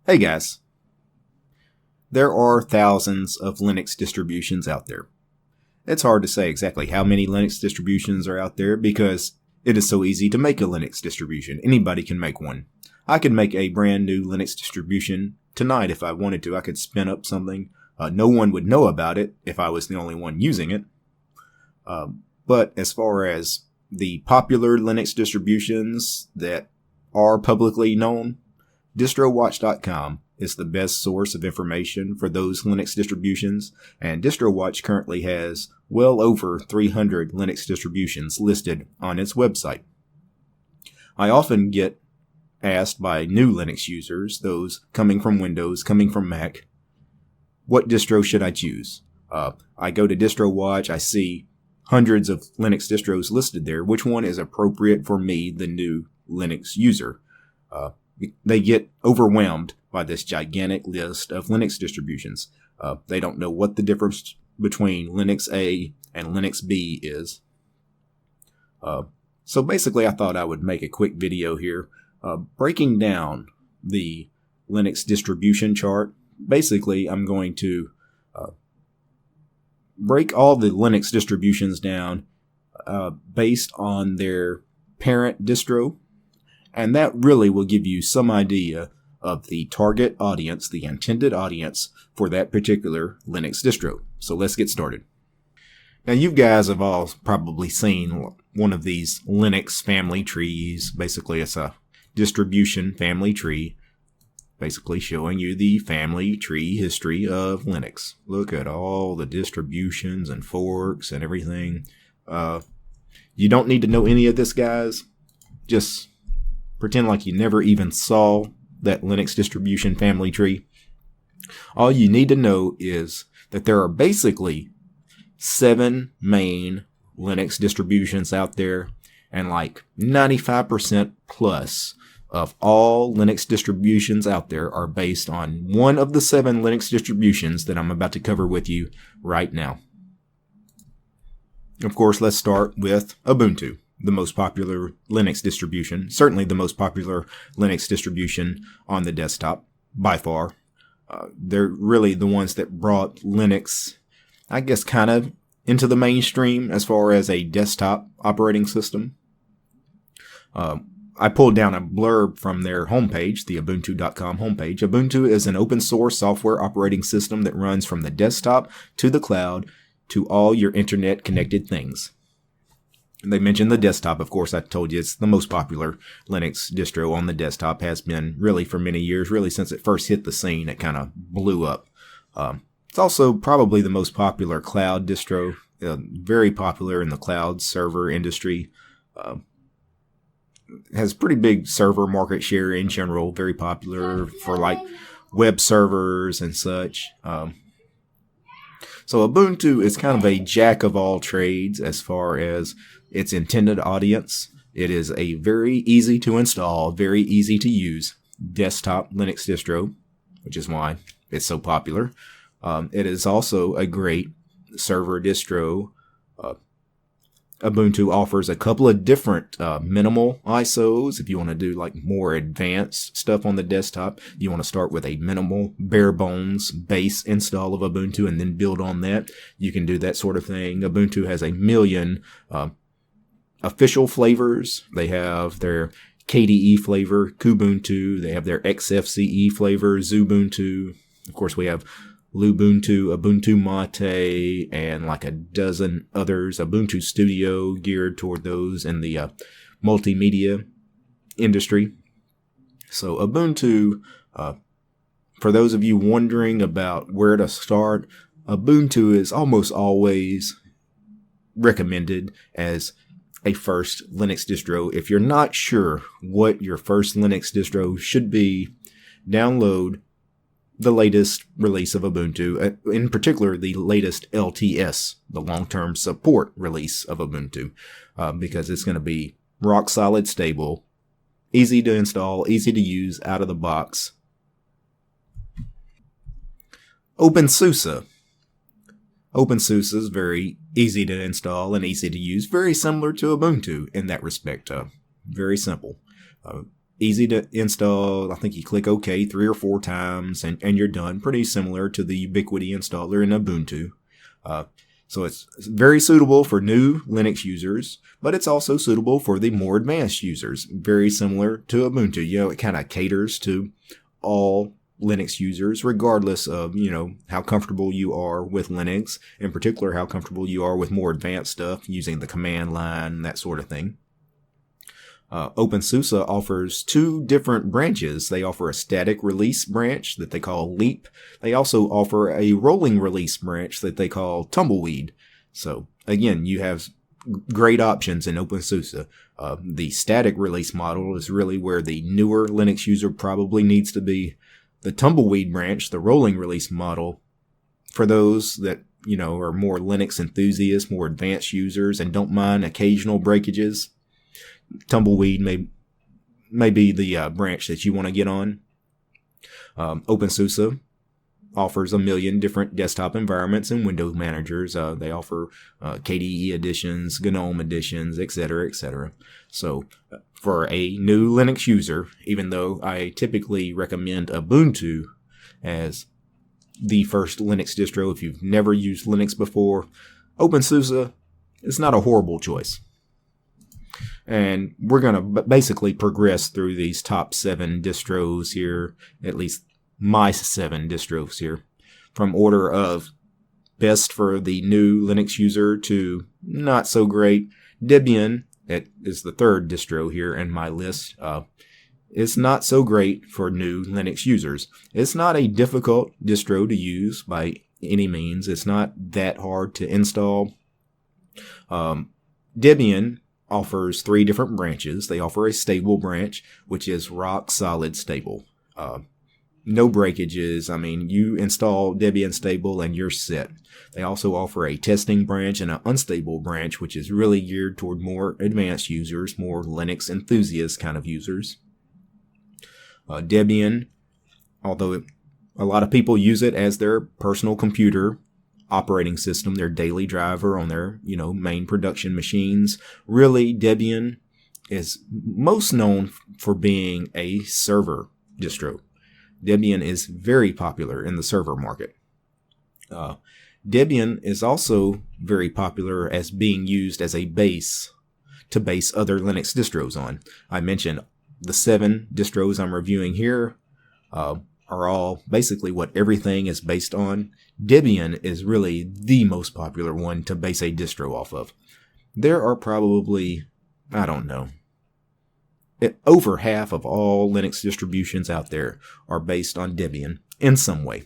Hey guys, there are thousands of Linux distributions out there. It's hard to say exactly how many Linux distributions are out there because it is so easy to make a Linux distribution. Anybody can make one. I could make a brand new Linux distribution tonight if I wanted to. I could spin up something. No one would know about it if I was the only one using it. But as far as the popular Linux distributions that are publicly known, distrowatch.com is the best source of information for those Linux distributions, and DistroWatch currently has well over 300 Linux distributions listed on its website. I often get asked by new Linux users, those coming from Windows, coming from Mac, what distro should I choose? I go to DistroWatch, I see hundreds of Linux distros listed there. Which one is appropriate for me, the new Linux user? They get overwhelmed by this gigantic list of Linux distributions. They don't know what the difference between Linux A and Linux B is. So basically, I thought I would make a quick video here breaking down the Linux distribution chart. Basically, I'm going to break all the Linux distributions down based on their parent distro. And that really will give you some idea of the target audience, the intended audience for that particular Linux distro. So let's get started. Now you guys have all probably seen one of these Linux family trees. Basically it's a distribution family tree, basically showing you the family tree history of Linux. Look at all the distributions and forks and everything. You don't need to know any of this, guys. Just pretend like you never even saw that Linux distribution family tree. All you need to know is that there are basically 7 main Linux distributions out there, and like 95% plus of all Linux distributions out there are based on one of the 7 Linux distributions that I'm about to cover with you right now. Of course, let's start with Ubuntu, the most popular Linux distribution, certainly the most popular Linux distribution on the desktop, by far. They're really the ones that brought Linux, I guess, kind of into the mainstream as far as a desktop operating system. I pulled down a blurb from their homepage, the Ubuntu.com homepage. Ubuntu is an open source software operating system that runs from the desktop to the cloud to all your internet connected things. They mentioned the desktop. Of course, I told you it's the most popular Linux distro on the desktop, has been really for many years, really since it first hit the scene. It kind of blew up. It's also probably the most popular cloud distro, very popular in the cloud server industry. Has pretty big server market share in general, very popular for like web servers and such. So Ubuntu is kind of a jack of all trades as far as its intended audience. It is a very easy to install, very easy to use desktop Linux distro, which is why it's so popular. It is also a great server distro. Ubuntu offers a couple of different minimal ISOs. If you want to do like more advanced stuff on the desktop, you want to start with a minimal, bare bones base install of Ubuntu and then build on that. You can do that sort of thing. Ubuntu has 1 million official flavors. They have their KDE flavor, Kubuntu. They have their XFCE flavor, Xubuntu. Of course, we have Lubuntu, Ubuntu Mate, and like a dozen others. Ubuntu Studio geared toward those in the multimedia industry. So Ubuntu, for those of you wondering about where to start, Ubuntu is almost always recommended as a first Linux distro. If you're not sure what your first Linux distro should be, download the latest release of Ubuntu, in particular the latest LTS, the long-term support release of Ubuntu, because it's going to be rock solid, stable, easy to install, easy to use out of the box. OpenSUSE. OpenSUSE is very easy to install and easy to use, very similar to Ubuntu in that respect. Very simple. Easy to install. I think you click OK 3 or 4 times and you're done. Pretty similar to the Ubiquity installer in Ubuntu. So it's very suitable for new Linux users, but it's also suitable for the more advanced users. Very similar to Ubuntu. It kind of caters to all Linux users, regardless of, how comfortable you are with Linux, in particular, how comfortable you are with more advanced stuff using the command line, that sort of thing. OpenSUSE offers 2 different branches. They offer a static release branch that they call Leap. They also offer a rolling release branch that they call Tumbleweed. So again, you have great options in OpenSUSE. The static release model is really where the newer Linux user probably needs to be. The Tumbleweed branch, the rolling release model, for those that, are more Linux enthusiasts, more advanced users, and don't mind occasional breakages, Tumbleweed may be the branch that you want to get on. OpenSUSE offers a million different desktop environments and window managers. They offer KDE editions, GNOME editions, etc., etc. So for a new Linux user, even though I typically recommend Ubuntu as the first Linux distro if you've never used Linux before, OpenSUSE is not a horrible choice. And we're going to basically progress through these top 7 distros here, at least my 7 distros here, from order of best for the new Linux user to not so great. Debian, that is the 3rd distro here in my list. It's not so great for new Linux users. It's not a difficult distro to use by any means. It's not that hard to install. Debian offers 3 different branches. They offer a stable branch, which is rock solid stable. No breakages. I mean, you install Debian stable and you're set. They also offer a testing branch and an unstable branch, which is really geared toward more advanced users, more Linux enthusiast kind of users. Debian, although a lot of people use it as their personal computer operating system, their daily driver on their, main production machines. Really, Debian is most known for being a server distro. Debian is very popular in the server market. Debian is also very popular as being used as a base to base other Linux distros on. I mentioned the 7 distros I'm reviewing here are all basically what everything is based on. Debian is really the most popular one to base a distro off of. There are probably, over half of all Linux distributions out there are based on Debian in some way.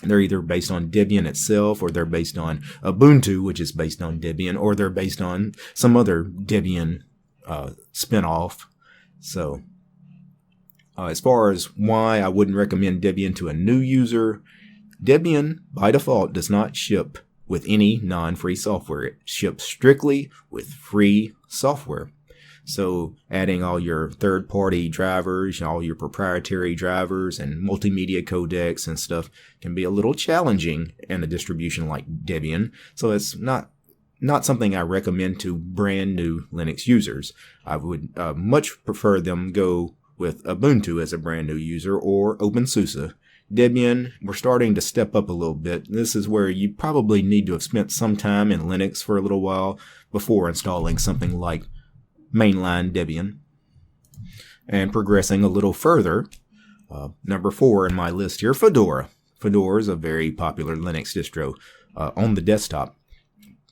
They're either based on Debian itself, or they're based on Ubuntu, which is based on Debian, or they're based on some other Debian spinoff. So, as far as why I wouldn't recommend Debian to a new user, Debian, by default, does not ship with any non-free software. It ships strictly with free software. So adding all your third-party drivers, all your proprietary drivers and multimedia codecs and stuff can be a little challenging in a distribution like Debian. So it's not something I recommend to brand new Linux users. I would much prefer them go with Ubuntu as a brand new user or OpenSUSE. Debian, we're starting to step up a little bit. This is where you probably need to have spent some time in Linux for a little while before installing something like mainline Debian. And progressing a little further, number 4 in my list here, Fedora. Fedora is a very popular Linux distro on the desktop.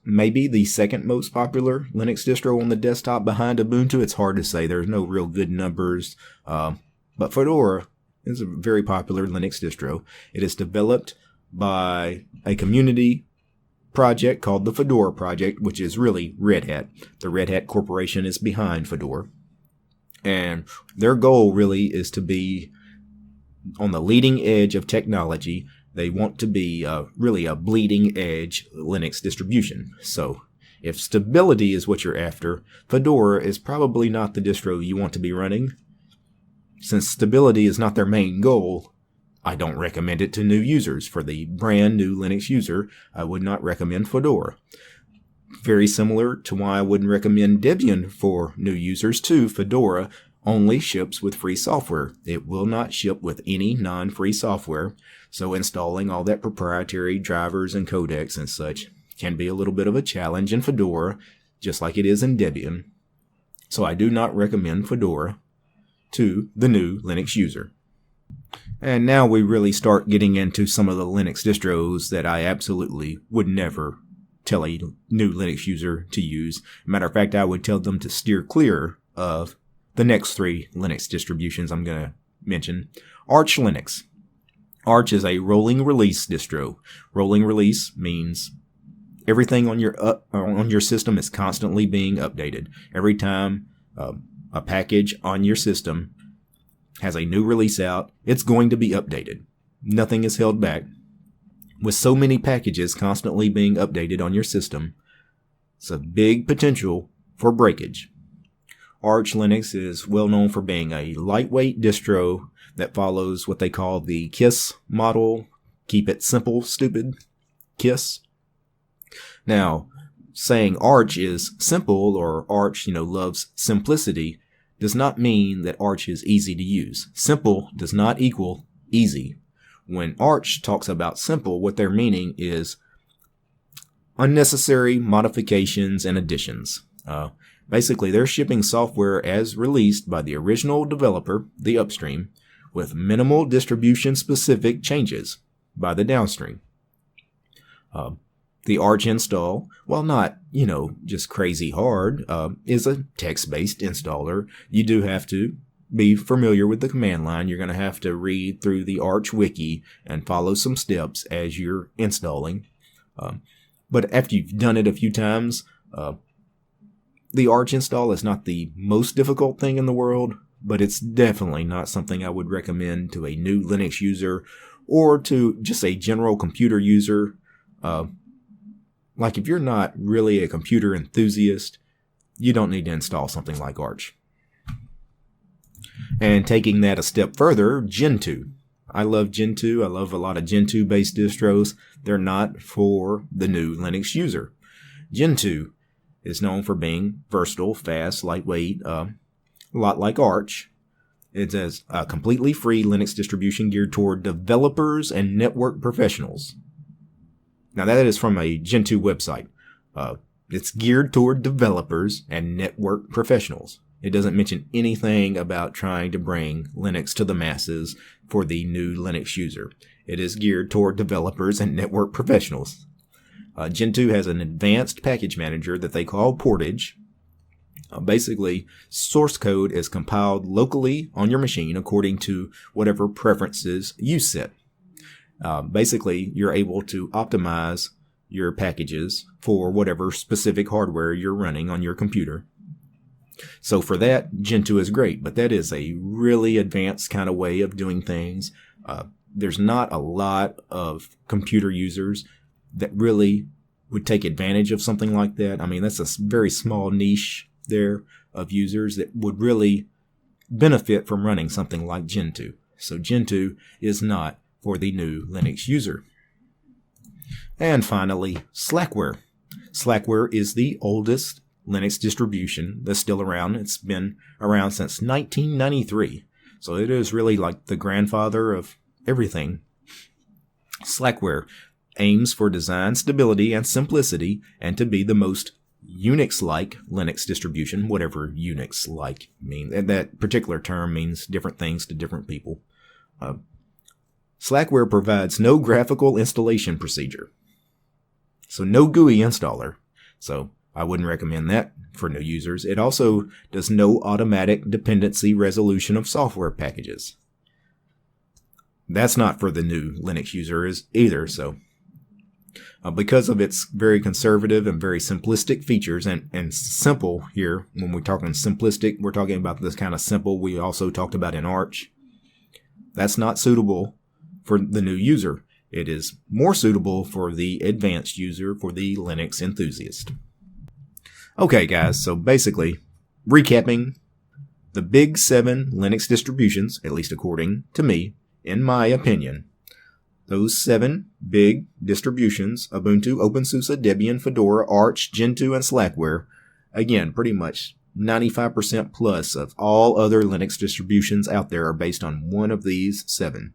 Maybe the 2nd most popular Linux distro on the desktop behind Ubuntu. It's hard to say. There's no real good numbers. But Fedora is a very popular Linux distro. It is developed by a community project called the Fedora Project, which is really Red Hat. The Red Hat Corporation is behind Fedora. And their goal really is to be on the leading edge of technology. They want to be really a bleeding edge Linux distribution. So if stability is what you're after, Fedora is probably not the distro you want to be running. Since stability is not their main goal, I don't recommend it to new users. For the brand new Linux user, I would not recommend Fedora. Very similar to why I wouldn't recommend Debian for new users too. Fedora only ships with free software. It will not ship with any non-free software. So installing all that proprietary drivers and codecs and such can be a little bit of a challenge in Fedora, just like it is in Debian. So I do not recommend Fedora to the new Linux user. And now we really start getting into some of the Linux distros that I absolutely would never tell a new Linux user to use. Matter of fact, I would tell them to steer clear of the next 3 Linux distributions I'm going to mention. Arch Linux. Arch is a rolling release distro. Rolling release means everything on your system is constantly being updated. Every time a package on your system has a new release out, it's going to be updated. Nothing is held back. With so many packages constantly being updated on your system, it's a big potential for breakage. Arch Linux is well known for being a lightweight distro that follows what they call the KISS model. Keep it simple, stupid. KISS. Now, saying Arch is simple or Arch, loves simplicity does not mean that Arch is easy to use. Simple does not equal easy. When Arch talks about simple, what they're meaning is unnecessary modifications and additions. Basically, they're shipping software as released by the original developer, the upstream, with minimal distribution-specific changes by the downstream. The Arch install, while not, just crazy hard, is a text-based installer. You do have to be familiar with the command line. You're going to have to read through the Arch wiki and follow some steps as you're installing. But after you've done it a few times, the Arch install is not the most difficult thing in the world, but it's definitely not something I would recommend to a new Linux user or to just a general computer user. Like if you're not really a computer enthusiast, you don't need to install something like Arch. And taking that a step further, Gentoo. I love Gentoo. I love a lot of Gentoo-based distros. They're not for the new Linux user. Gentoo is known for being versatile, fast, lightweight, a lot like Arch. It's a completely free Linux distribution geared toward developers and network professionals. Now that is from a Gentoo website. It's geared toward developers and network professionals. It doesn't mention anything about trying to bring Linux to the masses for the new Linux user. It is geared toward developers and network professionals. Gentoo has an advanced package manager that they call Portage. Basically, source code is compiled locally on your machine according to whatever preferences you set. Basically, you're able to optimize your packages for whatever specific hardware you're running on your computer. So for that, Gentoo is great, but that is a really advanced kind of way of doing things. There's not a lot of computer users that really would take advantage of something like that. I mean, that's a very small niche there of users that would really benefit from running something like Gentoo. So Gentoo is not for the new Linux user. And finally, Slackware. Slackware is the oldest Linux distribution that's still around. It's been around since 1993. So it is really like the grandfather of everything. Slackware aims for design stability and simplicity and to be the most Unix-like Linux distribution, whatever Unix-like means. And that particular term means different things to different people. Slackware provides no graphical installation procedure. So no GUI installer. So I wouldn't recommend that for new users. It also does no automatic dependency resolution of software packages. That's not for the new Linux user either. So because of its very conservative and very simplistic features and simple here, when we're talking simplistic, we're talking about this kind of simple we also talked about in Arch. That's not suitable for the new user. It is more suitable for the advanced user, for the Linux enthusiast. Okay, guys, so basically, recapping, the big 7 Linux distributions, at least according to me, in my opinion, those 7 big distributions, Ubuntu, OpenSUSE, Debian, Fedora, Arch, Gentoo, and Slackware, again, pretty much 95% plus of all other Linux distributions out there are based on one of these 7.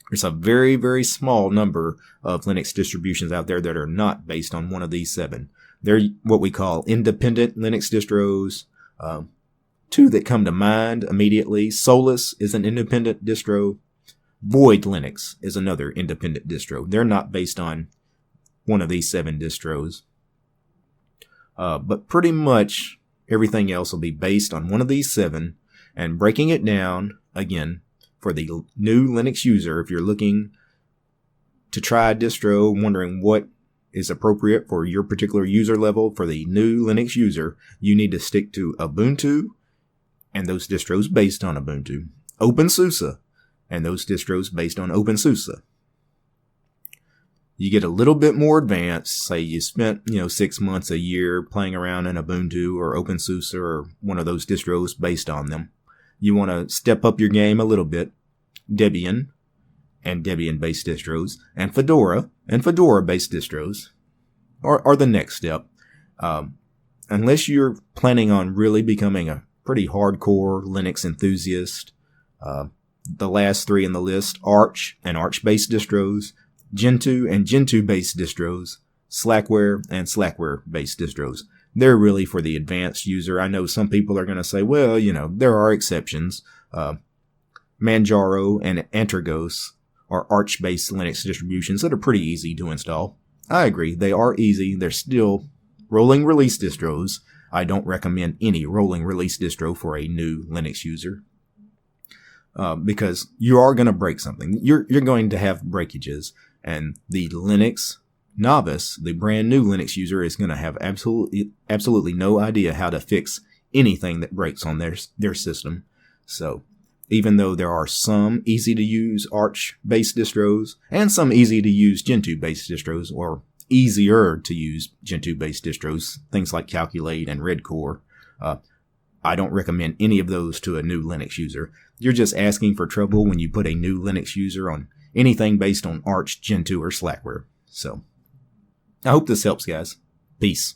There's a very, very small number of Linux distributions out there that are not based on one of these 7. They're what we call independent Linux distros. 2 that come to mind immediately. Solus is an independent distro. Void Linux is another independent distro. They're not based on one of these 7 distros. But pretty much everything else will be based on one of these 7. And breaking it down, again, for the new Linux user, if you're looking to try a distro, wondering what is appropriate for your particular user level, for the new Linux user, you need to stick to Ubuntu and those distros based on Ubuntu. OpenSUSE and those distros based on OpenSUSE. You get a little bit more advanced, say you spent, 6 months, a year playing around in Ubuntu or OpenSUSE or one of those distros based on them. You want to step up your game a little bit. Debian and Debian-based distros, and Fedora and Fedora-based distros are the next step. Unless you're planning on really becoming a pretty hardcore Linux enthusiast, the last 3 in the list, Arch and Arch-based distros, Gentoo and Gentoo-based distros, Slackware and Slackware-based distros. They're really for the advanced user. I know some people are going to say, well, there are exceptions. Manjaro and Antergos are Arch-based Linux distributions that are pretty easy to install. I agree, they are easy. They're still rolling release distros. I don't recommend any rolling release distro for a new Linux user. Because you are going to break something. You're going to have breakages. And the Linux novice, the brand new Linux user, is going to have absolutely no idea how to fix anything that breaks on their system. So even though there are some easy to use Arch-based distros and some easy to use Gentoo-based distros, or easier to use Gentoo-based distros, things like Calculate and Redcore, I don't recommend any of those to a new Linux user. You're just asking for trouble when you put a new Linux user on anything based on Arch, Gentoo, or Slackware. So I hope this helps, guys. Peace.